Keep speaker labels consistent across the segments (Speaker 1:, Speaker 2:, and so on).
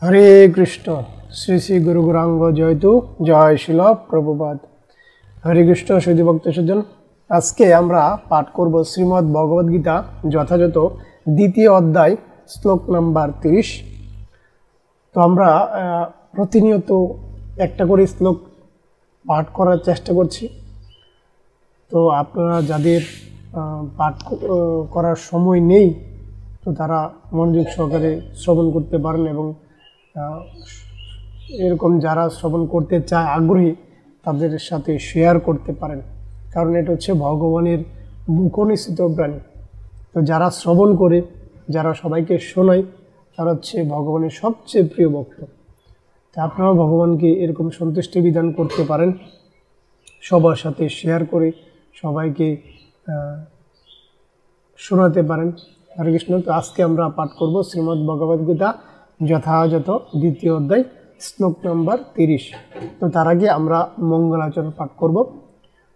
Speaker 1: হরে কৃষ্ণ। শ্রী শ্রী গুরু গৌরাঙ্গ জয়তু, জয় শিল প্রভুপাদ। হরে কৃষ্ণ সুধী ভক্ত সজ্জন, আজকে আমরা পাঠ করব শ্রীমদ্ ভগবদ গীতা, যথাযথ দ্বিতীয় অধ্যায়, শ্লোক নাম্বার 30। তো আমরা প্রতিনিয়ত একটা করে শ্লোক পাঠ করার চেষ্টা করছি। তো আপনারা যাদের পাঠ করার সময় নেই, তো তারা মনোযোগ সহকারে শ্রবণ করতে পারেন, এবং এরকম যারা শ্রবণ করতে চায় আগ্রহী, তাদের সাথে শেয়ার করতে পারেন, কারণ এটা হচ্ছে ভগবানের মুখনিসৃত প্রাণী। তো যারা শ্রবণ করে, যারা সবাইকে শোনায়, তারা হচ্ছে ভগবানের সবচেয়ে প্রিয় ভক্ত। তা আপনারা ভগবানকে এরকম সন্তুষ্টি বিধান করতে পারেন, সবার সাথে শেয়ার করে সবাইকে শোনাতে পারেন। হরে কৃষ্ণ। তো আজকে আমরা পাঠ করব শ্রীমদ্ ভগবদ গীতা, যথাযথ দ্বিতীয় অধ্যায়, শ্লোক নাম্বার 30। তো তার আগে আমরা মঙ্গলাচরণ পাঠ করব।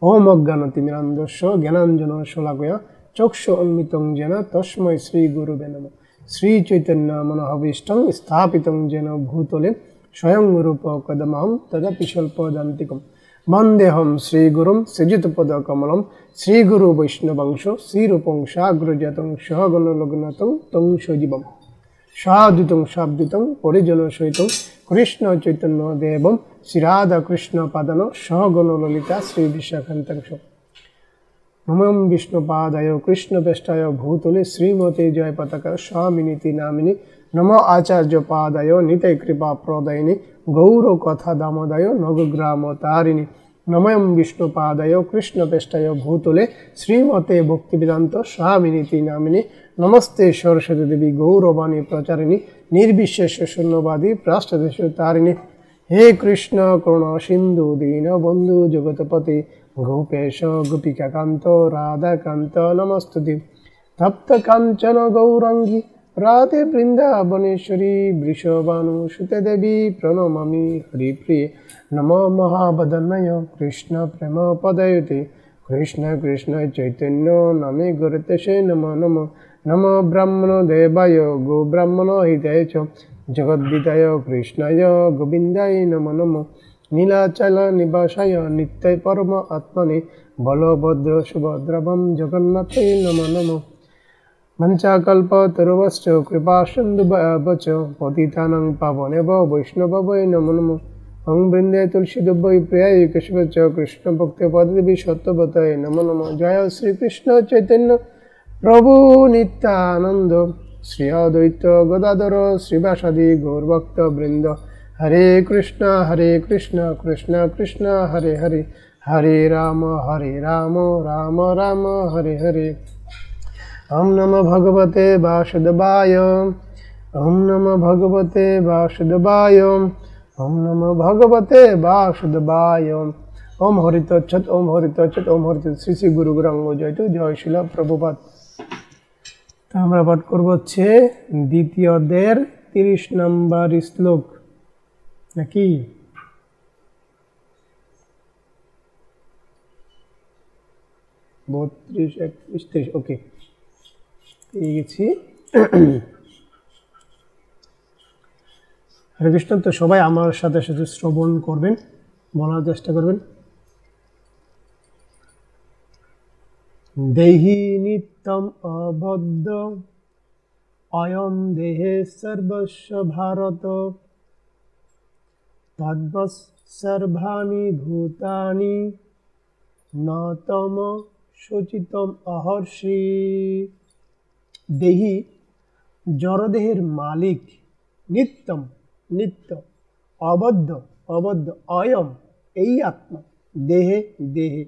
Speaker 1: ওম অজ্ঞানতিমিরান্ধস্য জ্ঞানাঞ্জন শলাকয়া চক্ষু উন্মিতং যেন তস্মৈ শ্রী গুরুবে নমঃ। শ্রী চৈতন্য মনোহভীষ্টং স্থাপিতং যেন ভূতলে স্বয়ং রূপ কদমহং তদপি স্বল্পদান্তিকম বন্দেহম শ্রীগুরুম শ্রীযুতপদকমলম শ্রীগুরু বৈষ্ণবংশ শ্রীরূপং সাগ্রজাতং সহগণলগ্নতং তং সজীবম সাদ্বৈতং সাবদ্বৈতং পরিজন সহিতং কৃষ্ণ চৈতন্য দেবম শ্রীরাধা কৃষ্ণ পাদান সহগণ ললিতা শ্রী বিশাখান্তংশ। নমঃ বিষ্ণুপাদায় কৃষ্ণপৃষ্ঠায় ভূতলে শ্রীমতে জয় পতাকা স্বামিনীতি নামিনী নম আচার্য পাদায় নিতৈ কৃপা প্রদায়িনী গৌর কথা দামোদায় নগগ্রাম তারিণী। নমঃ বিষ্ণুপাদায় কৃষ্ণপৃষ্ঠায় ভূতলে শ্রীমতে ভক্তিবেদান্ত স্বামিনীতি নামিনী নমস্তে সরস্বতী দেবী গৌরবাণী প্রচারিণী নির্বিশেষ শূন্যবাদী প্রাষ্টদেশ তারিণী। হে কৃষ্ণ করুণা সিন্ধু দীন বন্ধু জগৎপতি গোপেশ গোপিকাকান্ত রাধাকান্ত নমস্তুতে। তপ্ত কাঞ্চন গৌরাঙ্গী রাধে বৃন্দাবনেশ্বরী বৃষভানুসুতে দেবী প্রণমামি হরিপ্রিয়ে। নমো মহাবদন্ময় কৃষ্ণ প্রেম পদয়তে কৃষ্ণ কৃষ্ণ চৈতন্য নামে গুরুতেশে নমো নমো। নমো ব্রাহ্মণ দেবায় গো ব্রাহ্মণ হিতায় চ জগদ্গীতায় কৃষ্ণায় গোবিন্দায় নমো নমো। নীলাচল নিবাসায় নিত্যায় পরম আত্মনে বলভদ্র সুভদ্রভম জগন্নাথে নমো নমো। মঞ্চাকল্পতরুশ্চ কৃপা সিন্ধুভ্যশ্চ পতিতানাং পাবনেভ্য বৈষ্ণবায় নমো নমো। ওং বৃন্দে তুলসীদেব্যৈ প্রিয়ায় কেশবচ কৃষ্ণ ভক্তে পদদেবী সত্যবতায় নমো নমো। জয় শ্রীকৃষ্ণ চৈতন্য প্রভু নিত্যানন্দ শ্রী অদ্বৈত গদাধর শ্রীবাসাদি গৌরভক্ত বৃন্দ। হরে কৃষ্ণ কৃষ্ণ কৃষ্ণ হরে হরে, হরে রাম রাম রাম হরে হরে। ওম নমো ভগবতে বাসুদেবায়, ওম নমো ভগবতে বাসুদেবায়, ওম নমো ভগবতে বাসুদেবায়। ওম হরিতচ্ছত, ওম হরিতচ্ছত, ওম হরিত। শ্রী শ্রী গুরু গৌরাঙ্গ জয়তু, জয় শিল প্রভুপাদ। তো আমরা পাঠ করবো হচ্ছে দ্বিতীয় অধ্যায়ের 30 নম্বর শ্লোক, নাকি? বত্রিশ, 31, 30। ওকে, পেয়ে গেছি। হরে কৃষ্ণ। তো সবাই আমার সাথে সাথে শ্রবণ করবেন, বলার চেষ্টা করবেন। দেহি নিত্যম অবদ্ধ অয়ম দেহে সর্বস্ব ভারত তদ্বৎ সর্বাণি ভূতানি ন তম শোচিতম অহর্ষি। দেহি জড়দেহের মালিক, নিত্যম নিত্য, অবদ্ধ অবদ্ধ, অয়ম এই আত্মা, দেহে দেহে,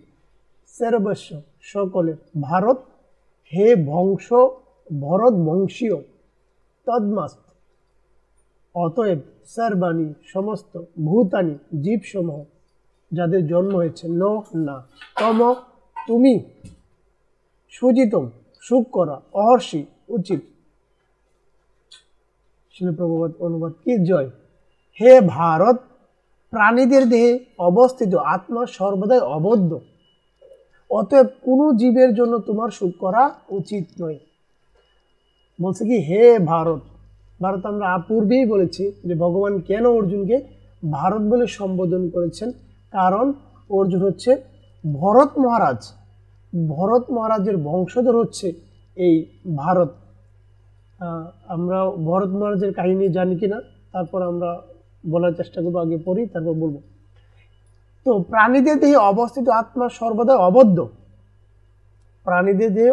Speaker 1: সর্বস্ব সকলের, ভারত হে বংশ ভরত বংশীয়, তদ্মাস্ত অতএব, সর্বাণী সমস্ত, ভূতানি জীবসমূহ যাদের জন্ম হয়েছে, ন না, তম তুমি, সুজিতম সুখ করা, অহর্ষি উচিত। শিল প্রভুপাদ অনুবাদ কি? জয়। হে ভারত, প্রাণীদের দেহে অবস্থিত আত্মা সর্বদাই অবদ্ধ, অতএব কোনো জীবের জন্য তোমার সুখ করা উচিত নয়। বলছে কি, হে ভারত, ভারত আমরা পূর্বেই বলেছি যে ভগবান কেন অর্জুনকে ভারত বলে সম্বোধন করেছেন, কারণ অর্জুন হচ্ছে ভরত মহারাজ, ভরত মহারাজের বংশধর হচ্ছে এই ভারত। আমরা ভরত মহারাজের কাহিনী জানি কিনা তারপর আমরা বলার চেষ্টা করবো, আগে পড়ি তারপর বলবো। তো প্রাণীদের দেহে অবস্থিত আত্মা সর্বদা অবদ্ধ, প্রাণীদের দেহে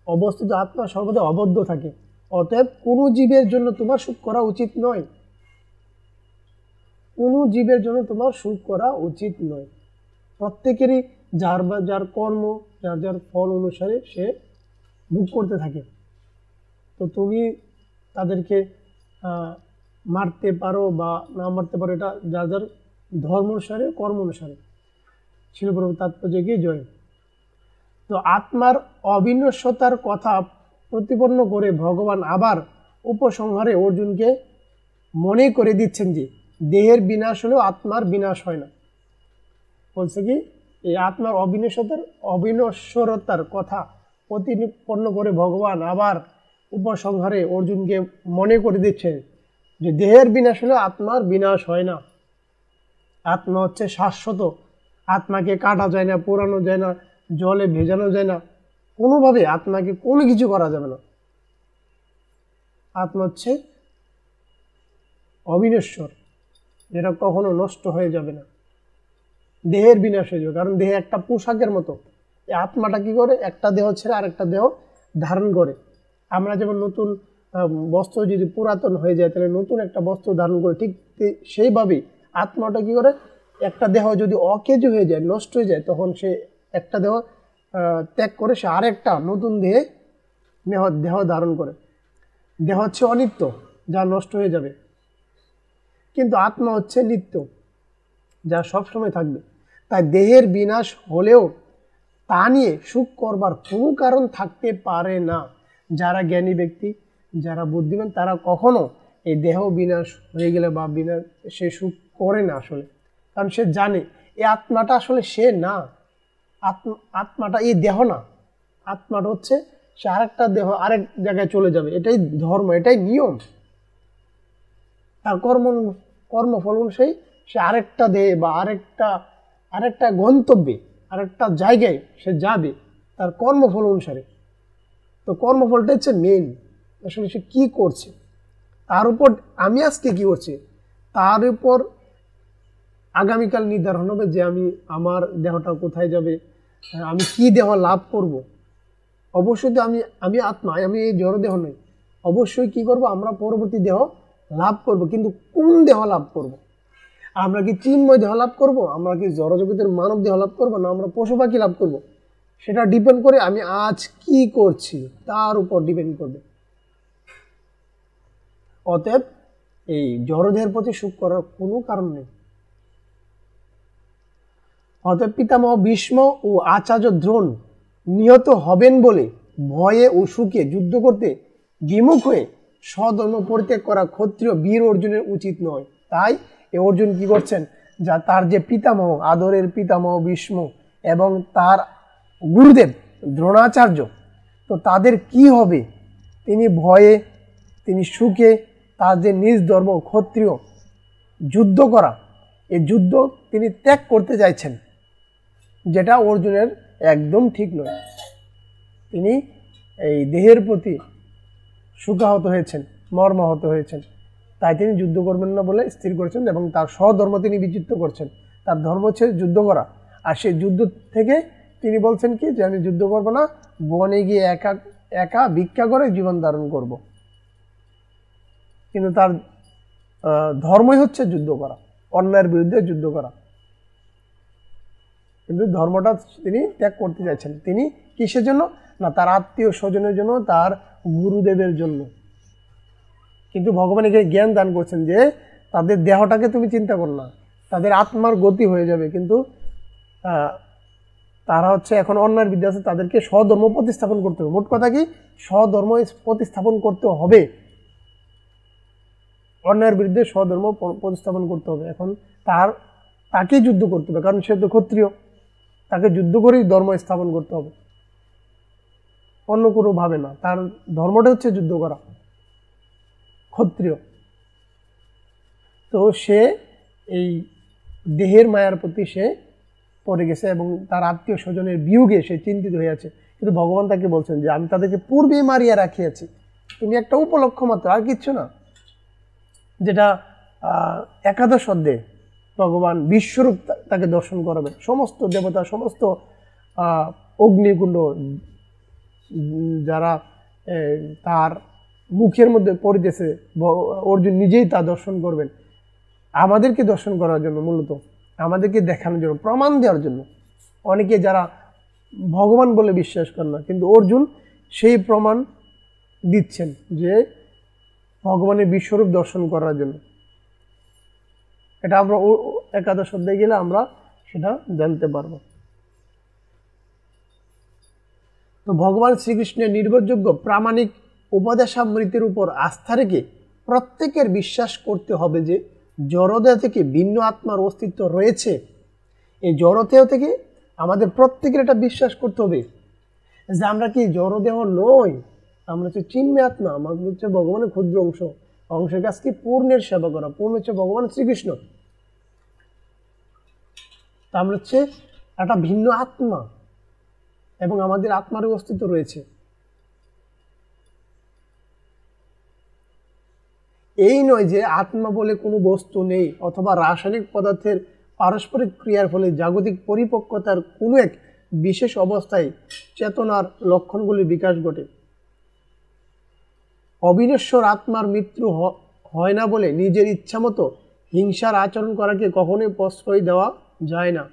Speaker 1: অবস্থিত আত্মা সর্বদা অবদ্ধ থাকে। অতএব কোনো জীবের জন্য তোমার সুখ করা উচিত নয়, কোনো জীবের জন্য তোমার সুখ করা উচিত নয়। প্রত্যেকেরই যার বা যার কর্ম, যার যার ফল অনুসারে সে ভোগ করতে থাকে। তো তুমি তাদেরকে মারতে পারো বা না মারতে পারো, এটা যার যার ধর্ম অনুসারে, কর্ম অনুসারে। শিল প্রভু তাৎপর্য কি জয়। তো আত্মার অবিনশ্বতার কথা প্রতিপন্ন করে ভগবান আবার উপসংহারে অর্জুনকে মনে করে দিচ্ছেন যে দেহের বিনাশ হলেও আত্মার বিনাশ হয় না। বলছে কি, এই আত্মার অবিনশ্বরতার কথা প্রতিপন্ন করে ভগবান আবার উপসংহারে অর্জুনকে মনে করে দিচ্ছেন যে দেহের বিনাশ হলেও আত্মার বিনাশ হয় না। আত্মা হচ্ছে শাশ্বত, আত্মাকে কাটা যায় না, পোড়ানো যায় না, জলে ভেজানো যায় না, কোনোভাবে আত্মাকে কোনো কিছু করা যাবে না। আত্মা হচ্ছে অবিনশ্বর, যেটা কখনো নষ্ট হয়ে যাবে না। দেহের বিনাশ হয়ে যাবে, কারণ দেহে একটা পোশাকের মতো। এই আত্মাটা কি করে, একটা দেহ ছেড়ে আরেকটা দেহ ধারণ করে। আমরা যেমন নতুন বস্ত্র যদি পুরাতন হয়ে যায় তাহলে নতুন একটা বস্ত্র ধারণ করে, ঠিক সেইভাবেই আত্মাটা কি করে, একটা দেহ যদি অকেজ হয়ে যায়, নষ্ট হয়ে যায়, তখন সে একটা দেহ ত্যাগ করে সে আরেকটা নতুন দেহে দেহ ধারণ করে। দেহ হচ্ছে অনিত্য, যা নষ্ট হয়ে যাবে, কিন্তু আত্মা হচ্ছে নিত্য, যা সবসময় থাকবে। তাই দেহের বিনাশ হলেও তা নিয়ে সুখ করবার কোনো কারণ থাকতে পারে না। যারা জ্ঞানী ব্যক্তি, যারা বুদ্ধিমান, তারা কখনো এই দেহ বিনাশ হয়ে গেলে বা বিনাশ সে সুখ করে না আসলে, কারণ সে জানে এই আত্মাটা আসলে সে না, আত্মাটা এই দেহ না, আত্মাটা হচ্ছে সে আরেকটা দেহ আরেক জায়গায় চলে যাবে। এটাই ধর্ম, এটাই নিয়ম। তার কর্মফল অনুযায়ী সে আরেকটা দেহে বা আরেকটা গন্তব্যে, আরেকটা জায়গায় সে যাবে তার কর্মফল অনুসারে। তো কর্মফলটা হচ্ছে মেন, আসলে সে কী করছে তার উপর, আমি আজকে কী করছি তার উপর আগামীকাল নির্ধারণ হবে যে আমার দেহটা কোথায় যাবে, আমি কি দেহ লাভ করব। অবশ্যই তো আমি আত্মা, আমি এই জড় দেহ নই। অবশ্যই কি করব, আমরা পরবর্তী দেহ লাভ করব, কিন্তু কোন দেহ লাভ করব? আমরা কি চিন্ময় দেহ লাভ করব, আমরা কি জড়জগতের মানব দেহ লাভ করব, না আমরা পশু পাখি লাভ করব? সেটা ডিপেন্ড করে আমি আজ কি করছি তার উপর ডিপেন্ড করবে। অতএব এই জড়দেহের প্রতি সুখ করার কোনো কারণ নেই। অতএব পিতামহ ভীষ্ম ও আচার্য দ্রোণ নিহত হবেন বলে ভয়ে ও সুখে যুদ্ধ করতে বিমুখ হয়ে স্বধর্ম পরিত্যাগ করা ক্ষত্রিয় বীর অর্জুনের উচিত নয়। তাই এ অর্জুন কি করছেন, যা তার যে পিতামহ, আদরের পিতামহ ভীষ্ম এবং তার গুরুদেব দ্রোণাচার্য, তো তাদের কি হবে, তিনি ভয়ে, তিনি সুখে, তার যে নিজ ধর্ম ক্ষত্রিয় যুদ্ধ করা, এই যুদ্ধ তিনি ত্যাগ করতে চাইছেন, যেটা অর্জুনের একদম ঠিক নয়। তিনি এই দেহের প্রতি সুখাহত হয়েছেন, মর্মাহত হয়েছেন, তাই তিনি যুদ্ধ করবেন না বলে স্থির করেছেন এবং তার স্বধর্ম তিনি বিচিত্র করছেন। তার ধর্ম হচ্ছে যুদ্ধ করা, আর সেই যুদ্ধ থেকে তিনি বলছেন কি, যে আমি যুদ্ধ করব না, বনে গিয়ে একা একা ভিক্ষা করে জীবন ধারণ করব। কিন্তু তার ধর্মই হচ্ছে যুদ্ধ করা, অন্যায়ের বিরুদ্ধে যুদ্ধ করা, কিন্তু ধর্মটা তিনি ত্যাগ করতে চাইছেন। তিনি কিসের জন্য, না তার আত্মীয় স্বজনের জন্য, তার গুরুদেবের জন্য। কিন্তু ভগবান এখানে জ্ঞান দান করছেন যে তাদের দেহটাকে তুমি চিন্তা করো না, তাদের আত্মার গতি হয়ে যাবে, কিন্তু তারা হচ্ছে এখন অন্যায়ের বিরুদ্ধে আছে, তাদেরকে স্বধর্ম প্রতিস্থাপন করতে হবে। মোট কথা কি, স্বধর্ম প্রতিস্থাপন করতে হবে, অন্যায়ের বিরুদ্ধে স্বধর্ম প্রতিস্থাপন করতে হবে। এখন তাকেই যুদ্ধ করতে হবে, কারণ সে তো ক্ষত্রিয়, তাকে যুদ্ধ করেই ধর্ম স্থাপন করতে হবে, অন্য কোনো ভাবে না। তার ধর্মটা হচ্ছে যুদ্ধ করা। ক্ষত্রিয়। তো সে এই দেহের মায়ার প্রতি সে পড়ে গেছে এবং তার আত্মীয় স্বজনের বিয়োগে সে চিন্তিত হয়ে আছে। কিন্তু ভগবান তাকে বলছেন যে আমি তাদেরকে পূর্বেই মারিয়া রাখিয়াছি, তুমি একটা উপলক্ষ মাত্র, আর কিচ্ছু না। যেটা একাদশ অধ্যায়ে ভগবান বিশ্বরূপ তাকে দর্শন করাবেন, সমস্ত দেবতা, সমস্ত অগ্নিকুণ্ড যারা তার মুখের মধ্যে পড়িতেছে, অর্জুন নিজেই তা দর্শন করবেন, আমাদেরকে দর্শন করার জন্য, মূলত আমাদেরকে দেখানোর জন্য, প্রমাণ দেওয়ার জন্য। অনেকে যারা ভগবান বলে বিশ্বাস করেন না, কিন্তু অর্জুন সেই প্রমাণ দিচ্ছেন যে ভগবানের বিশ্বরূপ দর্শন করার জন্য। এটা আমরা একাদশ অধ্যায়ে গেলে আমরা সেটা জানতে পারবো। তো ভগবান শ্রীকৃষ্ণের নির্ভরযোগ্য প্রামাণিক উপদেশামৃতের উপর আস্থা রেখে প্রত্যেকের বিশ্বাস করতে হবে যে জড়দেহ থেকে ভিন্ন আত্মার অস্তিত্ব রয়েছে। এই জড়দেহ থেকে আমাদের প্রত্যেকের এটা বিশ্বাস করতে হবে যে আমরা কি জড়দেহ নই, আমরা হচ্ছে চিন্ময় আত্মা, আমাদের হচ্ছে ভগবানের ক্ষুদ্র অংশ। অংশের কাজ কি? পূর্ণের সেবা করা। পূর্ণ হচ্ছে ভগবান শ্রীকৃষ্ণ। তা আমরা হচ্ছে একটা ভিন্ন আত্মা এবং আমাদের আত্মারও অস্তিত্ব রয়েছে। এই নয় যে আত্মা বলে কোনো বস্তু নেই অথবা রাসায়নিক পদার্থের পারস্পরিক ক্রিয়ার ফলে জাগতিক পরিপক্কতার কোনো এক বিশেষ অবস্থায় চেতনার লক্ষণগুলির বিকাশ ঘটে। অবিনশ্বর আত্মার মৃত্যু হয় না বলে নিজের ইচ্ছামতো হিংসার আচরণ করাকে কখনোই প্রশ্রয় দেওয়া যায় না।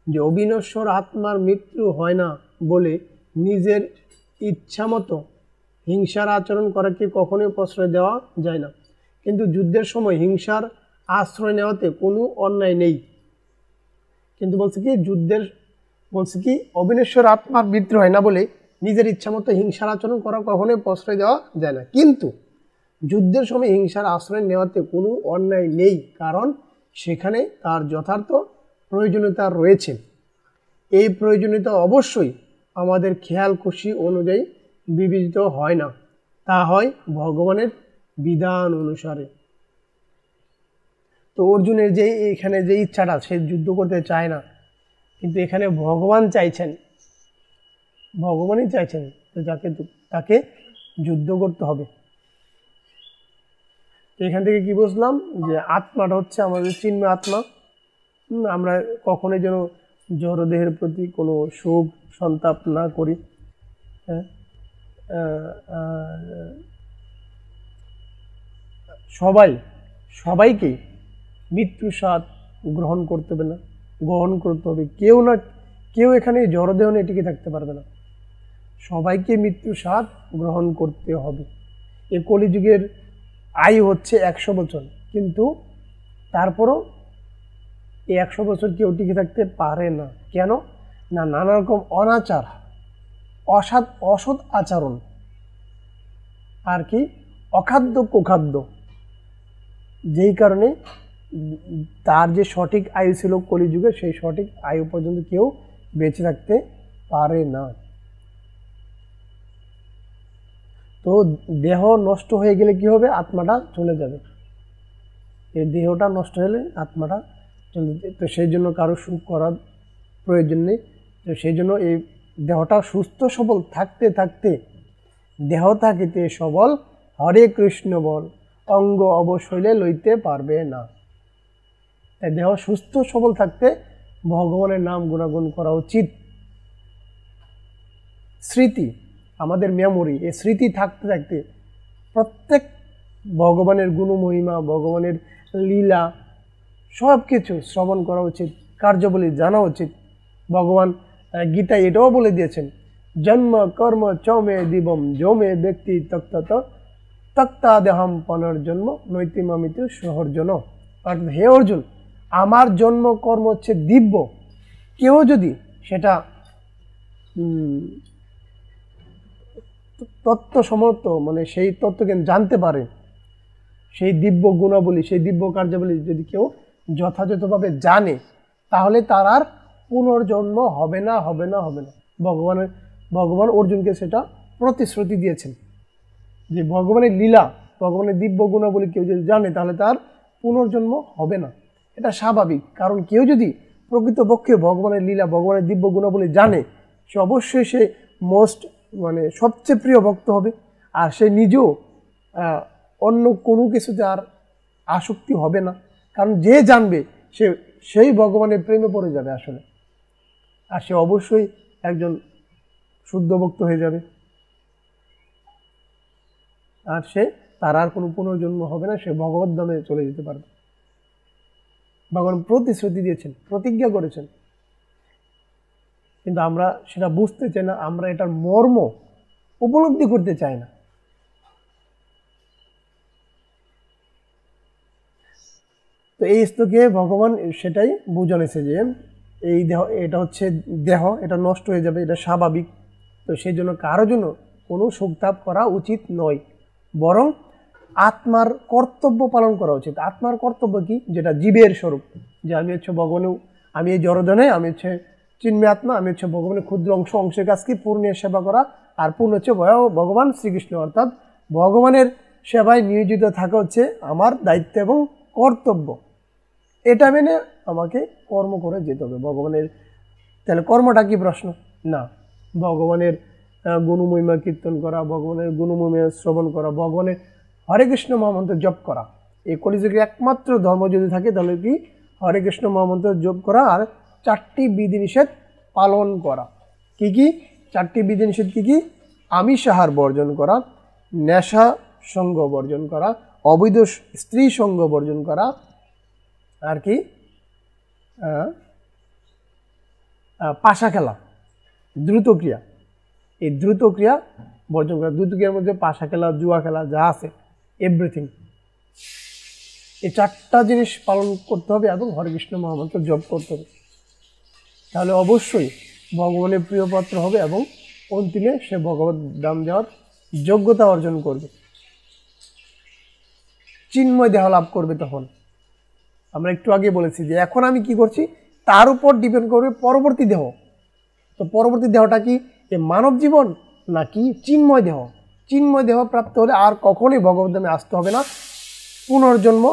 Speaker 1: যে অবিনশ্বর আত্মার মৃত্যু হয় না বলে নিজের ইচ্ছামতো হিংসার আচরণ করাকে কখনোই প্রশ্রয় দেওয়া যায় না। কিন্তু যুদ্ধের সময় হিংসার আশ্রয় নেওয়াতে কোনো অন্যায় নেই। কিন্তু বলছে কি অবিনশ্বর আত্মার মৃত্যু হয় না বলে নিজের ইচ্ছামতো হিংসার আচরণ করা কখনোই প্রশ্রয় দেওয়া যায় না। কিন্তু যুদ্ধের সময় হিংসার আশ্রয় নেওয়াতে কোনো অন্যায় নেই, কারণ সেখানে তার যথার্থ প্রয়োজনীয়তা রয়েছে। এই প্রয়োজনীয়তা অবশ্যই আমাদের খেয়াল খুশি অনুযায়ী বিবেচিত হয় না, তা হয় ভগবানের বিধান অনুসারে। তো অর্জুনের যে এখানে যে ইচ্ছাটা, সে যুদ্ধ করতে চায় না, কিন্তু এখানে ভগবানই চাইছেন তাকে যুদ্ধ করতে হবে। এখান থেকে কি বুঝলাম? যে আত্মাটা হচ্ছে আমাদের চিন্ময় আত্মা। আমরা কখনোই যেন জড়দেহের প্রতি কোনো শোক সন্তাপ না করি। সবাইকে মৃত্যু স্বাদ গ্রহণ করতে হবে। কেউ এখানে জড়দেহ নিয়ে টিকে থাকতে পারবে না। সবাইকে মৃত্যু স্বাদ গ্রহণ করতে হবে। এই কলিযুগের আয়ু হচ্ছে 100 বছর, কিন্তু তারপরও এই 100 বছর কেউ টিকে থাকতে পারে না। কেন না? নানা রকম অনাচার, অসৎ আচরণ, আর কি অখাদ্য কুখাদ্য, যেই কারণে তার যে সঠিক আয়ু ছিল কলিযুগে, সেই সঠিক আয়ু পর্যন্ত কেউ বেঁচে থাকতে পারে না। তো দেহ নষ্ট হয়ে গেলে কি হবে? আত্মাটা চলে যাবে। এই দেহটা নষ্ট হলে আত্মাটা চলে যাবে। তো সেই জন্য কারো সুখ করার প্রয়োজন নেই। তো সেই জন্য এই দেহটা সুস্থ সবল থাকতে দেহ থাকিতে সবল হরে কৃষ্ণ বল অঙ্গ অবশৈলে লইতে পারবে না। তাই দেহ সুস্থ সবল থাকতে ভগবানের নাম গুণাগুণ করা উচিত। স্মৃতি, আমাদের মেমোরি, এই স্মৃতি থাকতে প্রত্যেক ভগবানের গুণমহিমা, ভগবানের লীলা সব কিছু শ্রবণ করা উচিত, কার্যাবলী জানা উচিত। ভগবান গীতায় এটাও বলে দিয়েছেন, জন্ম কর্ম চমে দিবম জমে ব্যক্তি তক্তা দেহম পুনর্জন্ম নৈতিমামিত সহর্জন। অর্থাৎ হে অর্জুন, আমার জন্ম কর্ম হচ্ছে দিব্য। কেউ যদি সেটা তত্ত্বসম্মত, মানে সেই তত্ত্বজ্ঞান জানতে পারে, সেই দিব্য গুণাবলী, সেই দিব্য কার্যাবলী যদি কেউ যথাযথভাবে জানে, তাহলে তার আর পুনর্জন্ম হবে না। ভগবান অর্জুনকে সেটা প্রতিশ্রুতি দিয়েছেন। যে ভগবানের লীলা, ভগবানের দিব্য গুণাবলী কেউ যদি জানে তাহলে তার পুনর্জন্ম হবে না। এটা স্বাভাবিক, কারণ কেউ যদি প্রকৃতপক্ষে ভগবানের লীলা, ভগবানের দিব্য গুণাবলী জানে, সে অবশ্যই সে সবচেয়ে প্রিয় ভক্ত হবে। আর সে নিজেও অন্য কোনো কিছুতে আর আসক্তি হবে না, কারণ যে জানবে সেই ভগবানের প্রেমে পড়ে যাবে আসলে, আর সে অবশ্যই একজন শুদ্ধ ভক্ত হয়ে যাবে। আর তার আর কোনো পুনর্জন্ম হবে না, সে ভগবত ধামে চলে যেতে পারবে। ভগবান প্রতিশ্রুতি দিয়েছেন, প্রতিজ্ঞা করেছেন, কিন্তু আমরা সেটা বুঝতে চাই না, আমরা এটার মর্ম উপলব্ধি করতে চাই না। তো এই শ্লোকে ভগবান সেটাই বুঝানেছে যে এই দেহ, এটা হচ্ছে দেহ, এটা নষ্ট হয়ে যাবে, এটা স্বাভাবিক। তো সেই জন্য কারো জন্য কোনো শোকতাপ করা উচিত নয়, বরং আত্মার কর্তব্য পালন করা উচিত। আত্মার কর্তব্য কি? যেটা জীবের স্বরূপ, যে আমি হচ্ছে ভগবানের, আমি এই জড়ধনে, আমি হচ্ছে চিন্ময় আত্মা, আমি হচ্ছে ভগবানের ক্ষুদ্র অংশের কাজ কি পূর্ণের সেবা করা, আর পূর্ণ হচ্ছে ভগবান শ্রীকৃষ্ণ। অর্থাৎ ভগবানের সেবায় নিয়োজিত থাকা হচ্ছে আমার দায়িত্ব এবং কর্তব্য। এটা মেনে আমাকে কর্ম করে যেতে হবে ভগবানের। তাহলে কর্মটা কি প্রশ্ন? না, ভগবানের গুণমহিমা কীর্তন করা, ভগবানের গুণমহিমা শ্রবণ করা, ভগবানের হরে কৃষ্ণ মহামন্ত্র জপ করা। এই কলিযুগে একমাত্র ধর্ম যদি থাকে তাহলে কি হরে কৃষ্ণ মহামন্ত্র জপ করা, আর 4টি বিধিনিষেধ পালন করা। কি কি 4টি বিধিনিষেধ? কি কি? আমিষ আহার বর্জন করা, নেশা সঙ্গ বর্জন করা, অবৈধ স্ত্রী সঙ্গ বর্জন করা, আর কি পাশা খেলা, দ্রুত ক্রিয়া, এই দ্রুত ক্রিয়া বর্জন করা। দ্রুত ক্রিয়ার মধ্যে পাশা খেলা, জুয়া খেলা যা আছে, এভরিথিং, এই 4টা জিনিস পালন করতে হবে এবং হরে কৃষ্ণ মহামন্ত্র জপ করতে হবে। তাহলে অবশ্যই ভগবানের প্রিয় পাত্র হবে এবং অন্তিমে সে ভগবত ধাম যাওয়ার যোগ্যতা অর্জন করবে, চিন্ময় দেহ লাভ করবে। তখন আমরা একটু আগে বলেছি যে এখন আমি কি করছি তার উপর ডিপেন্ড করবে পরবর্তী দেহ। তো পরবর্তী দেহটা কি? এ মানব জীবন নাকি চিন্ময় দেহ? চিন্ময় দেহ প্রাপ্ত হলে আর কখনোই ভগবত ধামে আসতে হবে না, পুনর্জন্ম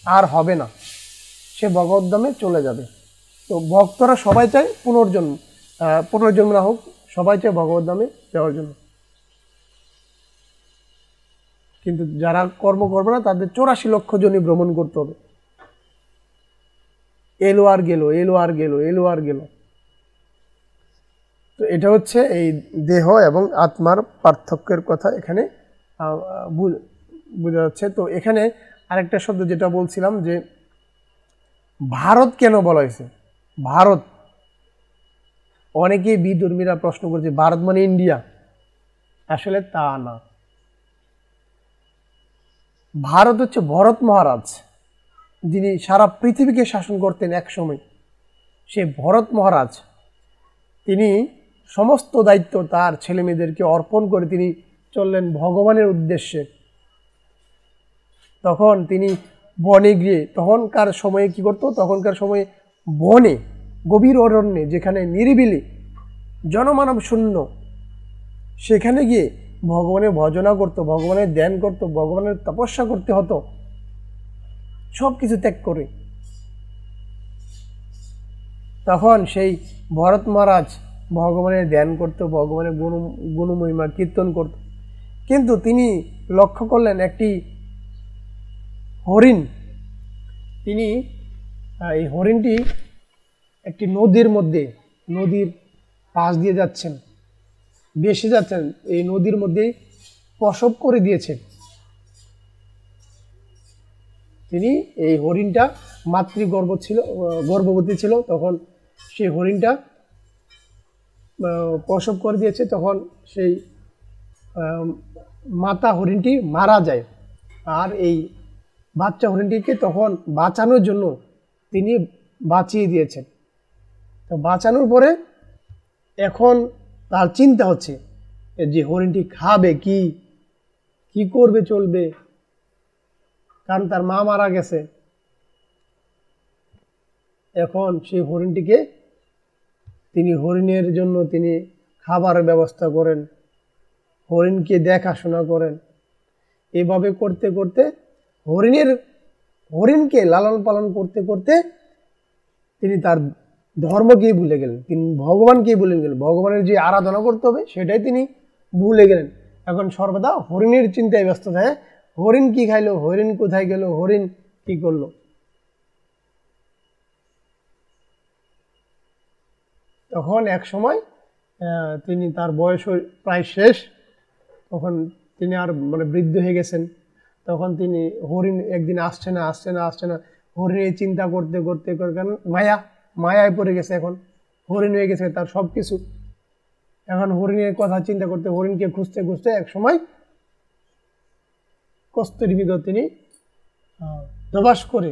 Speaker 1: আর হবে না, সে ভগবত ধামে চলে যাবে। তো ভক্তরা সবাই চায় পুনর্জন্ম না হোক, সবাই চায় ভগবত ধামে যাওয়ার জন্য। কিন্তু যারা কর্ম করবে না তাদের 84 লক্ষ জনই ভ্রমণ করতে হবে, এলো আর গেল, এলো আর গেল, এলো আর গেল। তো এটা হচ্ছে এই দেহ এবং আত্মার পার্থক্যের কথা এখানে বোঝা যাচ্ছে। তো এখানে আরেকটা শব্দ যেটা বলছিলাম যে ভারত কেন বলা হয়েছে? ভারত, অনেকেই বিধর্মীরা প্রশ্ন করছে ভারত মানে ইন্ডিয়া। আসলে তা না, ভারত হচ্ছে ভরত মহারাজ, যিনি সারা পৃথিবীকে শাসন করতেন এক সময়। সে ভরত মহারাজ তিনি সমস্ত দায়িত্ব তার ছেলে মেয়েদেরকে অর্পণ করে তিনি চললেন ভগবানের উদ্দেশ্যে। তখন তিনি বনে গিয়ে, তখনকার সময়ে কি করতো, তখনকার সময়ে বনে, গভীর অরণ্যে, যেখানে নিরিবিলি জনমানব শূন্য, সেখানে গিয়ে ভগবানের ভজনা করতো, ভগবানের ধ্যান করতো, ভগবানের তপস্যা করতে হতো, সব কিছু ত্যাগ করে। তখন সেই ভরত মহারাজ ভগবানের ধ্যান করতো, ভগবানের গুণমহিমা কীর্তন করত। কিন্তু তিনি লক্ষ্য করলেন একটি হরিণ, তিনি এই হরিণটি একটি নদীর পাশ দিয়ে যাচ্ছেন, ভেসে যাচ্ছেন, এই নদীর মধ্যে প্রসব করে দিয়েছেন। তিনি এই হরিণটা গর্ভবতী ছিল, তখন সেই হরিণটা প্রসব করে দিয়েছে। তখন সেই মাতা হরিণটি মারা যায়, আর এই বাচ্চা হরিণটিকে তখন বাঁচানোর জন্য তিনি বাঁচিয়ে দিয়েছেন। তো বাঁচানোর পরে এখন তার চিন্তা হচ্ছে যে হরিণটি খাবে কি করবে, চলবে, কারণ তার মা মারা গেছে। এখন সেই হরিণটিকে তিনি হরিণের জন্য তিনি খাবারের ব্যবস্থা করেন, হরিণকে দেখাশোনা করেন, এভাবে করতে করতে হরিণকে লালন পালন করতে করতে তিনি তার ধর্মকেই ভুলে গেলেন, তিনি ভগবানকেই ভুলে গেলেন, ভগবানের যে আরাধনা করতে হবে সেটাই তিনি ভুলে গেলেন। এখন সর্বদা হরিণের চিন্তায় ব্যস্ত থাকে, হরিণ কি খাইলো, হরিণ কোথায় গেল, হরিণ কি করলো। তখন এক সময় তিনি, তার বয়স প্রায় শেষ, তখন তিনি আর মানে বৃদ্ধ হয়ে গেছেন। তখন তিনি হরিণ একদিন আসছে না, হরিণের চিন্তা করতে করতে কারণ মায়ায় পড়ে গেছে, এখন হরিণ হয়ে গেছে তার সব কিছু। এখন হরিণের কথা চিন্তা করতে, হরিণকে খুঁজতে খুঁজতে এক সময় কস্তরীমৃগ তিনি ধবাস করে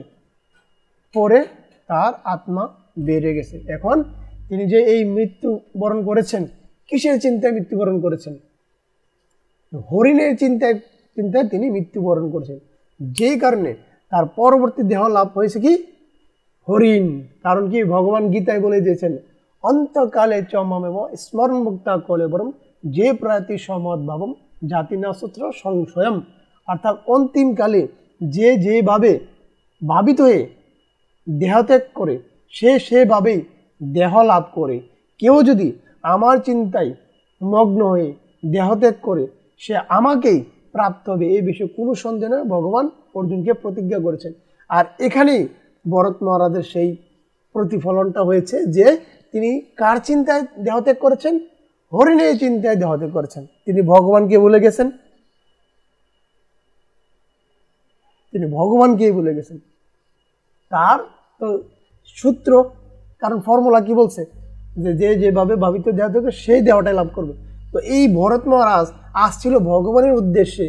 Speaker 1: পড়ে তার আত্মা বেড়ে গেছে। এখন তিনি যে এই মৃত্যুবরণ করেছেন, কিসের চিন্তায় মৃত্যুবরণ করেছেন? হরিণের চিন্তায় তিনি মৃত্যুবরণ করেছেন, যেই কারণে তার পরবর্তী দেহ লাভ হয়েছে কি হরিণ। কারণ কি, ভগবান গীতায় বলে দিয়েছেন, অন্তকালে চ মমেব স্মরণ মুক্তা কলেবরম যে প্রায়তি সমদ্ভাবম জাতি নক্ষত্র সংশয়ম। অর্থাৎ অন্তিমকালে যে যেভাবে ভাবিত হয়ে দেহত্যাগ করে সে সেভাবেই দেহ লাভ করে। কেউ যদি আমার চিন্তায় মগ্ন হয়ে দেহত্যাগ করে সে আমাকেই প্রাপ্ত হবে, এই বিষয়ে কোনো সন্দেহ নয়, ভগবান অর্জুনকে প্রতিজ্ঞা করেছেন। আর এখানেই ভরত মহারাজের সেই প্রতিফলনটা হয়েছে যে তিনি কার চিন্তায় দেহত্যাগ করেছেন? হরিণের চিন্তায় দেহত্যাগ করেছেন। তিনি ভগবানকে ভুলে গেছেন, তার তো সূত্র, কারণ ফর্মুলা কি বলছে যে যে যেভাবে ভাবিত দেহ থেকে সেই দেহটাই লাভ করবে। তো এই ভরত মহারাজ আসছিল ভগবানের উদ্দেশ্যে,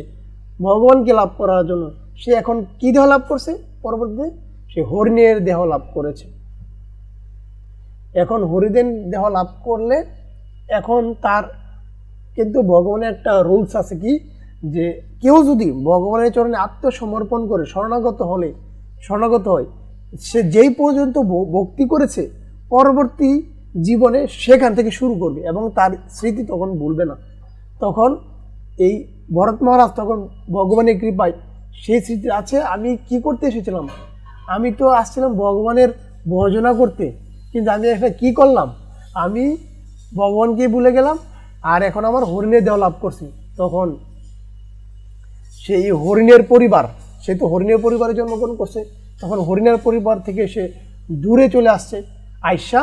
Speaker 1: ভগবানকে লাভ করার জন্য। সে এখন কি দেহ লাভ করছে? পরবর্তীতে সে হরিণের দেহ লাভ করেছে। এখন হরিণের দেহ লাভ করলে এখন তার কিন্তু ভগবানের একটা রুলস আছে কি, যে কেউ যদি ভগবানের চরণে আত্মসমর্পণ করে শরণাগত হয়, সে যেই পর্যন্ত ভক্তি করেছে পরবর্তী জীবনে সেখান থেকে শুরু করবে এবং তার স্মৃতি তখন ভুলবে না। তখন এই ভরত মহারাজ তখন ভগবানের কৃপায় সেই স্মৃতি আছে, আমি কি করতে এসেছিলাম, আমি তো আসছিলাম ভগবানের ভজনা করতে, কিন্তু আমি একটা কি করলাম, আমি ভগবানকে ভুলে গেলাম আর এখন আমার হরিণের দেহ লাভ করছি। তখন সেই হরিণের পরিবার, সে তো হরিণের পরিবারে জন্মগ্রহণ করছে, তখন হরিণের পরিবার থেকে সে দূরে চলে আসছে। আয়সা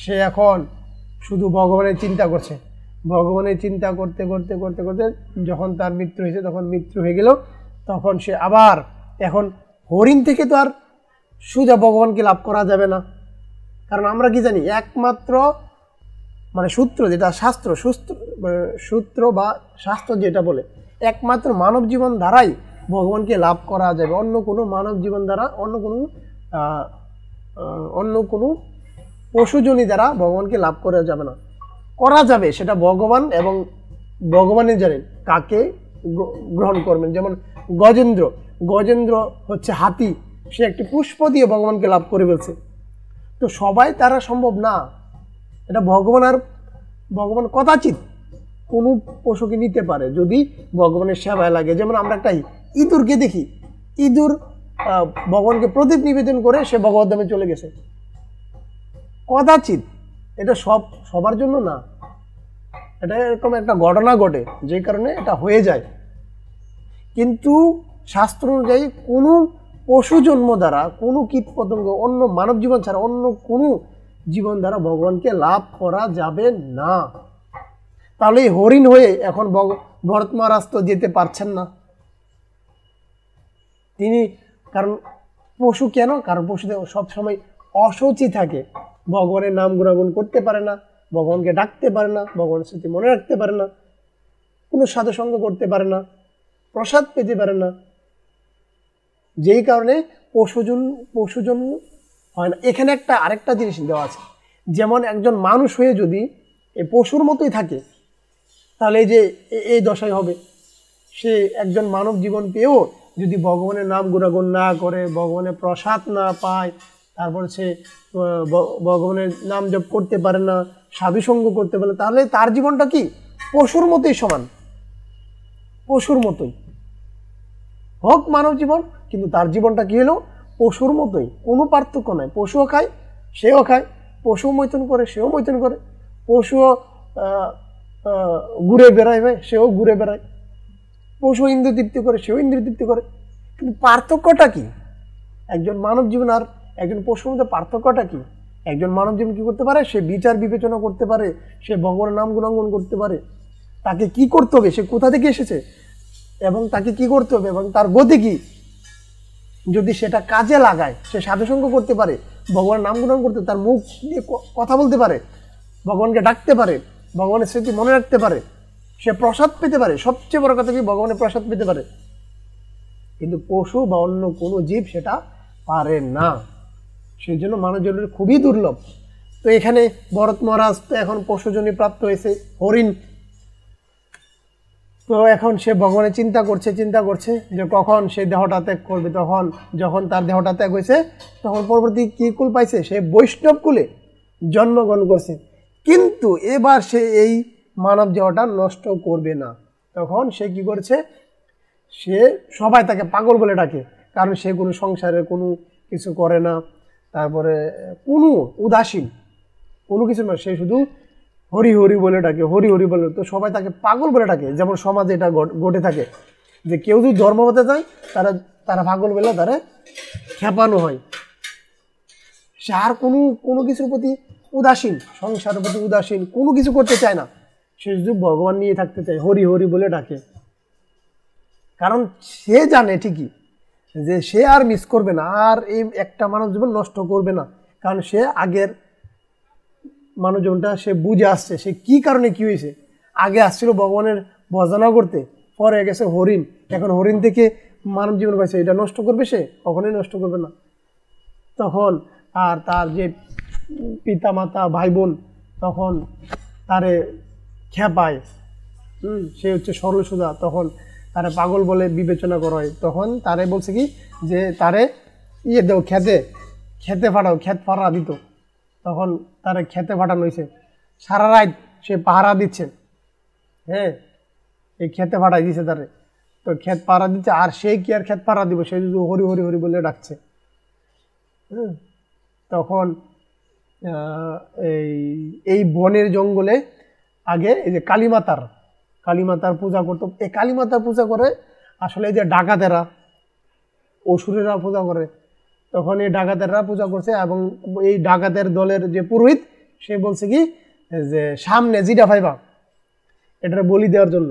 Speaker 1: সে এখন শুধু ভগবানের চিন্তা করছে, ভগবানের চিন্তা করতে করতে করতে করতে যখন তার মৃত্যু হয়েছে, তখন মৃত্যু হয়ে গেল, তখন সে আবার এখন হরিণ থেকে তো আর সোজা ভগবানকে লাভ করা যাবে না। কারণ আমরা কি জানি, একমাত্র মানে সূত্র যেটা সূত্র বা শাস্ত্র যেটা বলে, একমাত্র মানব জীবন দ্বারাই ভগবানকে লাভ করা যাবে। অন্য কোনো মানব জীবন দ্বারা, অন্য কোনো পশুজনী দ্বারা ভগবানকে লাভ করা যাবে না। করা যাবে সেটা ভগবান এবং ভগবানের জানেন কাকে গ্রহণ করবেন। যেমন গজেন্দ্র হচ্ছে হাতি, সে একটি পুষ্প দিয়ে ভগবানকে লাভ করে ফেলছে। তো সবাই তারা সম্ভব না, এটা ভগবান কদাচিৎ কোনো পশুকে নিতে পারে যদি ভগবানের সেবায় লাগে। যেমন আমরা একটা ইঁদুরকে দেখি, ইঁদুর ভগবানকে প্রদীপ নিবেদন করে সে ভগবত ধামে চলে গেছে, কদাচিৎ, এটা সবার জন্য না, এটা এরকম একটা ঘটনা ঘটে যে কারণে এটা হয়ে যায়। কিন্তু শাস্ত্র অনুযায়ী কোনো পশু জন্ম দ্বারা, কোনো কীট পতঙ্গ, অন্য মানব জীবন ছাড়া অন্য কোনো জীবন দ্বারা ভগবানকে লাভ করা যাবে না। তাহলে এই হরিণ হয়ে এখন ভরত মহারাজ তো যেতে পারছেন না। তিনি, কারণ পশু কেন, কারণ পশুদের সবসময় অসুচি থাকে, ভগবানের নাম গুণাগুণ করতে পারে না, ভগবানকে ডাকতে পারে না, ভগবানের স্মৃতি মনে রাখতে পারে না, কোনো সাধুসঙ্গ করতে পারে না, প্রসাদ পেতে পারে না, যেই কারণে পশুজন হয় না। এখানে আরেকটা জিনিস দেওয়া আছে, যেমন একজন মানুষ হয়ে যদি এই পশুর মতোই থাকে তাহলে এই দশাই হবে। সে একজন মানব জীবন পেয়েও যদি ভগবানের নাম গুণাগুণ না করে, ভগবানের প্রসাদ না পায়, তারপরে সে ভগবানের নাম জপ করতে পারে না, সাধুসঙ্গ করতে পারে, তাহলে তার জীবনটা কি পশুর মতোই সমান, পশুর মতোই। হোক মানব জীবন, কিন্তু তার জীবনটা কি হলো পশুর মতোই, কোনো পার্থক্য নাই। পশুও খায় সেও খায়, পশুও মৈথুন করে সেও মৈথুন করে, পশুও ঘুরে বেড়ায় সেও ঘুরে বেড়ায়, পশু ইন্দ্রিয় তৃপ্তি করে সেও ইন্দ্রিয় তৃপ্তি করে। কিন্তু পার্থক্যটা কি একজন মানব জীবন আর একজন পশুর মধ্যে? পার্থক্যটা কি? একজন মানব জীবন কি করতে পারে? সে বিচার বিবেচনা করতে পারে, সে ভগবানের নাম গুণাঙ্গন করতে পারে, তাকে কি করতে হবে, সে কোথা থেকে এসেছে এবং তাকে কি করতে হবে এবং তার গতি কি, যদি সেটা কাজে লাগায়, সে সাধুসঙ্গ করতে পারে, ভগবানের নাম গুণাঙ্গন করতে, তার মুখ দিয়ে কথা বলতে পারে, ভগবানকে ডাকতে পারে, ভগবানের স্মৃতি মনে রাখতে পারে, সে প্রসাদ পেতে পারে। সবচেয়ে বড় কথা কি, ভগবানের প্রসাদ পেতে পারে। কিন্তু পশু বা অন্য কোনো জীব সেটা পারে না। সেই জন্য মানব জীবনের খুবই দুর্লভ। তো এখানে ভরত মহারাজ তো এখন পশুজনী প্রাপ্ত হয়েছে, হরিণ। তো এখন সে ভগবানের চিন্তা করছে যে কখন সে দেহটা ত্যাগ করবে। তখন যখন তার দেহটা ত্যাগ হয়েছে, তখন পরবর্তী কি কুল পাইছে? সে বৈষ্ণব কুলে জন্মগ্রহণ করছে। কিন্তু এবার সে এই মানব দেহটা নষ্ট করবে না। তখন সে কি করছে? সে সবাই তাকে পাগল বলে ডাকে, কারণ সে কোনো সংসারের কোনো কিছু করে না, তারপরে কোনো উদাসীন কোনো কিছু না, সে শুধু হরি হরি বলে ডাকে, হরি হরি বলে। তো সবাই তাকে পাগল বলে ডাকে। যেমন সমাজে এটা ঘটে থাকে যে কেউ যদি ধর্ম হতে যায়, তারা পাগল বলে তারা খেপানো হয়। সে আর কোনো কিছুর প্রতি উদাসীন, সংসারের প্রতি উদাসীন, কোনো কিছু করতে চায় না, সে শুধু ভগবান নিয়ে থাকতে চায়, হরি হরি বলে ডাকে। কারণ সে জানে ঠিকই যে সে আর মিস করবে না, আর এই একটা মানব জীবন নষ্ট করবে না। কারণ সে আগের মানব জীবনটা সে বুঝে আসছে, সে কি কারণে কি হয়েছে। আগে আসছিল ভগবানের ভজনা করতে, পরে গেছে হরিণ, এখন হরিণ থেকে মানব জীবন পাইছে, এটা নষ্ট করবে সে? কখনোই নষ্ট করবে না। তখন আর তার যে পিতা মাতা ভাই বোন তখন তারে খেপায়, সে হচ্ছে সরলসুধা, তখন তারে পাগল বলে বিবেচনা করা হয়। তখন তারে বলছে কি যে তারে দেও খেতে ফাটাও, খেত পাহারা দিত। তখন তারে খেতে ফাটানো হয়েছে, সারা রাত সে পাহারা দিচ্ছে। হ্যাঁ, এই খেতে ফাটাই দিছে তারে। তো খেত পাহারা দিচ্ছে, আর সে কি আর খেত পাহারা দিব, সে যদি হরি হরি হরি বলে ডাকছে। তখন এই বনের জঙ্গলে আগে এই যে কালীমাতার পূজা করতো। এই কালীমাতার পূজা করে আসলে এই যে ডাকাতেরা, অসুরেরা পূজা করে। তখন এই ডাকাতেরা পূজা করছে, এবং এই ডাকাতের দলের যে পুরোহিত সে বলছে কি যে সামনে জিরা ফাইবা এটা বলি দেওয়ার জন্য।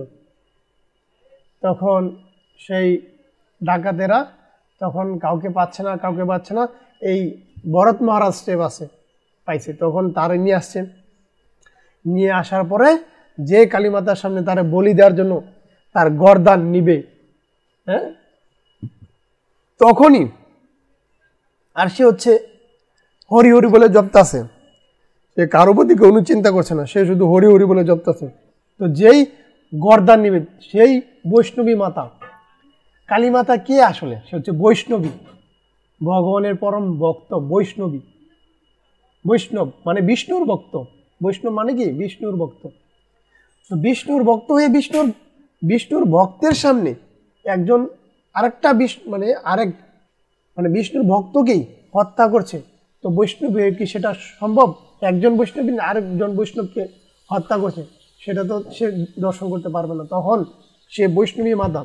Speaker 1: তখন সেই ডাকাতেরা তখন কাউকে পাচ্ছে না, এই ভরত মহারাজ স্টেপ পাইছে। তখন তারে নিয়ে আসছে, নিয়ে আসার পরে যে কালীমাতার সামনে তারে বলি দেওয়ার জন্য তার গরদান নিবে, হ্যাঁ, তখনই আর সে হচ্ছে হরি হরি বলে জপতাছে, সে কারো প্রতি কোনো চিন্তা করছে না, সে শুধু হরি হরি বলে জপতাছে। তো যেই গরদান নিবে সেই বৈষ্ণবী মাতা, কালী মাতা কে আসলে? সে হচ্ছে বৈষ্ণবী, ভগবানের পরম ভক্ত। বৈষ্ণব মানে বিষ্ণুর ভক্ত। বৈষ্ণব মানে কি? বিষ্ণুর ভক্ত। তো বিষ্ণুর ভক্ত হয়ে বিষ্ণুর ভক্তের সামনে একজন আরেকটা মানে বিষ্ণুর ভক্তকেই হত্যা করছে। তো বৈষ্ণব কি সেটা সম্ভব? একজন বৈষ্ণবী আরেকজন বৈষ্ণবকে হত্যা করছে, সেটা তো সে দর্শন করতে পারবে না। তখন সে বৈষ্ণবী মাতা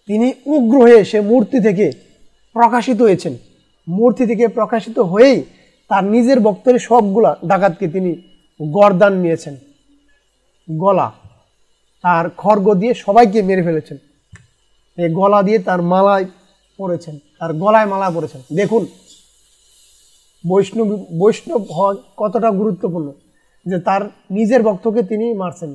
Speaker 1: তিনি উগ্র হয়ে সে মূর্তি থেকে প্রকাশিত হয়েছেন। মূর্তি থেকে প্রকাশিত হয়েই তার নিজের ভক্তের সবগুলা ডাকাতকে তিনি গরদান নিয়েছেন, গলা তার খড়গ দিয়ে সবাইকে মেরে ফেলেছেন। এই গলা দিয়ে তার মালায় পড়েছেন, তার গলায় মালা পড়েছেন। দেখুন বৈষ্ণব হওয়া কতটা গুরুত্বপূর্ণ, যে তার নিজের ভক্তকে তিনি মারছেন,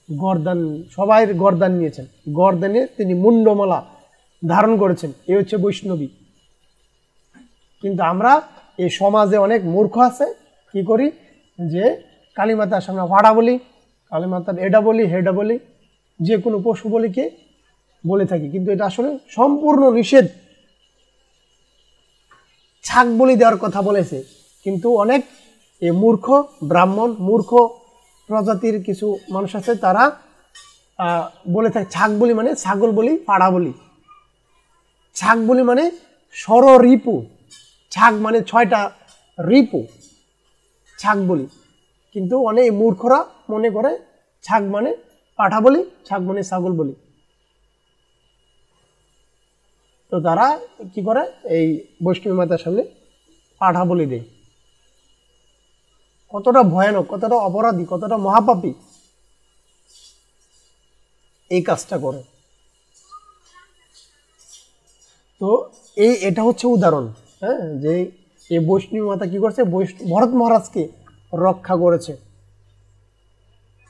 Speaker 1: গরদান, সবাই গরদান নিয়েছেন, গরদানে তিনি মুন্ডমালা ধারণ করেছেন। এ হচ্ছে বৈষ্ণবী। কিন্তু আমরা এই সমাজে অনেক মূর্খ আছে, কি করি যে কালীমাতার সামনে ভাড়া বলি, কালীমাতার এটা বলি হেডা বলি, যে কোনো পশু বলিকে বলে থাকি, কিন্তু এটা আসলে সম্পূর্ণ নিষেধ। ছাগ বলি দেওয়ার কথা বলেছে, কিন্তু অনেক মূর্খ ব্রাহ্মণ, মূর্খ প্রজাতির কিছু মানুষ আছে, তারা বলে থাকে ছাগ বলি মানে ছাগল বলি, পাড়া বলি। ছাগ বলি মানে ষড়রিপু, ছাগ মানে 6টা রিপু, ছাগ বলি। কিন্তু অনেক মূর্খরা মনে করে ছাগ মানে পাঠা বলি, ছাগ মানে ছাগল বলি। তো তারা কি করে, এই বৈষ্ণবী মাতার সামনে পাঠা বলি দেয়। কতটা ভয়ানক, কতটা অপরাধী, কতটা মহাপাপী এই কাজটা করে। তো এটা হচ্ছে উদাহরণ, হ্যাঁ, যে এই বৈষ্ণবী মাতা কি করছে, ভরত মহারাজকে রক্ষা করেছে।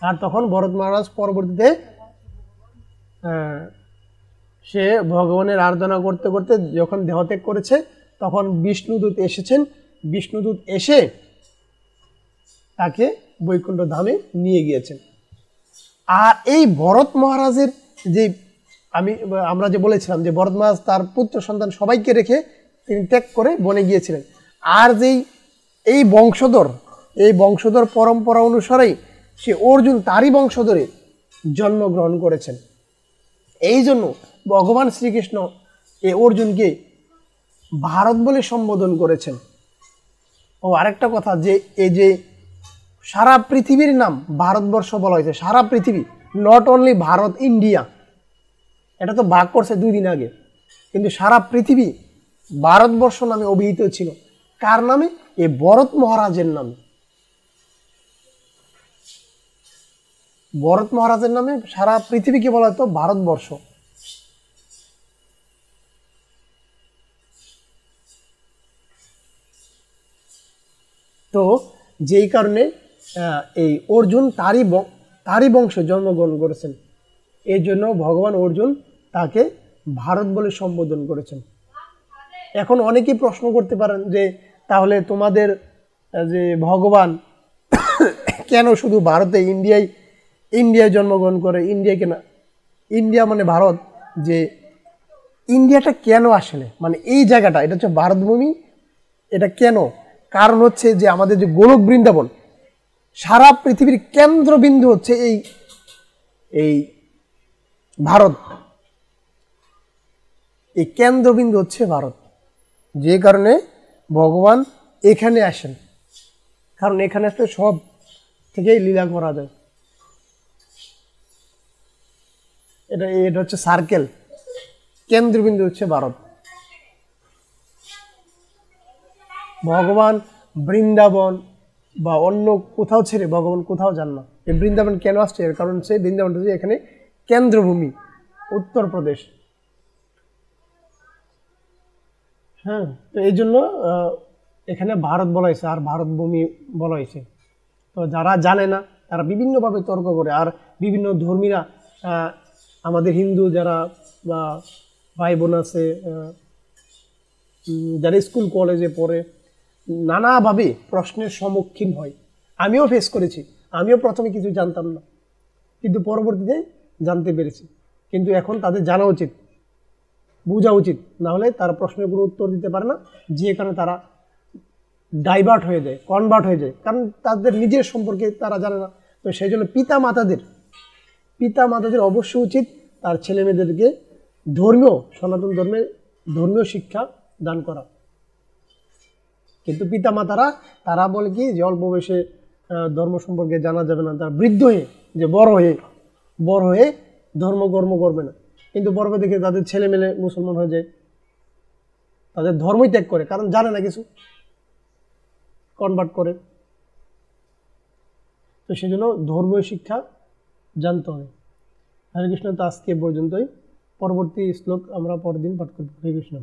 Speaker 1: আর তখন ভরত মহারাজ পরবর্তীতে সে ভগবানের আরাধনা করতে করতে যখন দেহত্যাগ করেছে, তখন বিষ্ণুদূত এসেছেন। বিষ্ণুদূত এসে তাকে বৈকুণ্ঠ ধামে নিয়ে গিয়েছেন। আর এই ভরত মহারাজের যে আমরা যে বলেছিলাম যে ভরত মহারাজ তার পুত্র সন্তান সবাইকে রেখে তিনি ত্যাগ করে বনে গিয়েছিলেন। আর যেই এই বংশধর পরম্পরা অনুসারেই সে অর্জুন তারই বংশধরে জন্মগ্রহণ করেছেন। এই জন্য ভগবান শ্রীকৃষ্ণ এই অর্জুনকে ভারত বলে সম্বোধন করেছেন। ও আরেকটা কথা, যে এই যে সারা পৃথিবীর নাম ভারতবর্ষ বলা হয়েছে, সারা পৃথিবী, নট অনলি ভারত ইন্ডিয়া, এটা তো ভাগ করছে 2 দিন আগে, কিন্তু সারা পৃথিবী ভারতবর্ষ নামে অভিহিত ছিল। কার নামে? এই ভরত মহারাজের নামে। ভরত মহারাজের নামে সারা পৃথিবীকে বলা হতো ভারতবর্ষ। তো যেই কারণে এই অর্জুন তারই বংশে জন্মগ্রহণ করেছেন, এই জন্য ভগবান অর্জুন তাকে ভারত বলে সম্বোধন করেছেন। এখন অনেকেই প্রশ্ন করতে পারেন যে তাহলে তোমাদের যে ভগবান কেন শুধু ভারতে, ইন্ডিয়ায় জন্মগ্রহণ করে, ইন্ডিয়াকে না, ইন্ডিয়া মানে ভারত, যে ইন্ডিয়াটা কেন আসলে, মানে এই জায়গাটা, এটা হচ্ছে ভারতভূমি, এটা কেন? কারণ হচ্ছে যে আমাদের যে গোলক বৃন্দাবন, সারা পৃথিবীর কেন্দ্রবিন্দু হচ্ছে এই ভারত, এই কেন্দ্রবিন্দু হচ্ছে ভারত। যে কারণে ভগবান এখানে আসেন, কারণ এখানে আসলে সব থেকেই লীলা করা যায়। এটা হচ্ছে সার্কেল, কেন্দ্রবিন্দু হচ্ছে ভারত। ভগবান বৃন্দাবন বা অন্য কোথাও ছেড়ে ভগবান কোথাও যান না। এই বৃন্দাবন কেন আসছে? এর কারণ হচ্ছে বৃন্দাবনটা যে এখানে কেন্দ্রভূমি, উত্তরপ্রদেশ। হ্যাঁ, তো এই জন্য এখানে ভারত বলা হয়েছে, আর ভারতভূমি বলা হয়েছে। তো যারা জানে না তারা বিভিন্নভাবে তর্ক করে, আর বিভিন্ন ধর্মীরা, আমাদের হিন্দু যারা বা ভাই বোন আছে, যারা স্কুল কলেজে পড়ে, নানাভাবে প্রশ্নের সম্মুখীন হয়। আমিও ফেস করেছি, আমিও প্রথমে কিছু জানতাম না, কিন্তু পরবর্তীতে জানতে পেরেছি। কিন্তু এখন তাদের জানা উচিত, বোঝা উচিত, না হলে তারা প্রশ্নের কোনো উত্তর দিতে পারে না, যে কারণে তারা ডাইভার্ট হয়ে যায়, কনভার্ট হয়ে যায়, কারণ তাদের নিজের সম্পর্কে তারা জানে না। তো সেই জন্য পিতা মাতাদের অবশ্যই উচিত তার ছেলে মেয়েদেরকে সনাতন ধর্মের ধর্মীয় শিক্ষা দান করা। কিন্তু পিতা মাতারা তারা বলে কি যে অল্প বয়সে ধর্ম সম্পর্কে জানা যাবে না, তার বৃদ্ধ হয়ে, যে বড় হয়ে ধর্মকর্ম করবে না। কিন্তু পর্বে দেখে তাদের ছেলে মেয়ে মুসলমান হয়ে যায়, তাদের ধর্মই ত্যাগ করে, কারণ জানে না কিছু, কনভার্ট করে। তো সেই জন্য ধর্মীয় শিক্ষা জানতে হবে। হরে কৃষ্ণ। তো আজকে পর্যন্তই, পরবর্তী শ্লোক আমরা পরের দিন পাঠ করব। হরে কৃষ্ণ।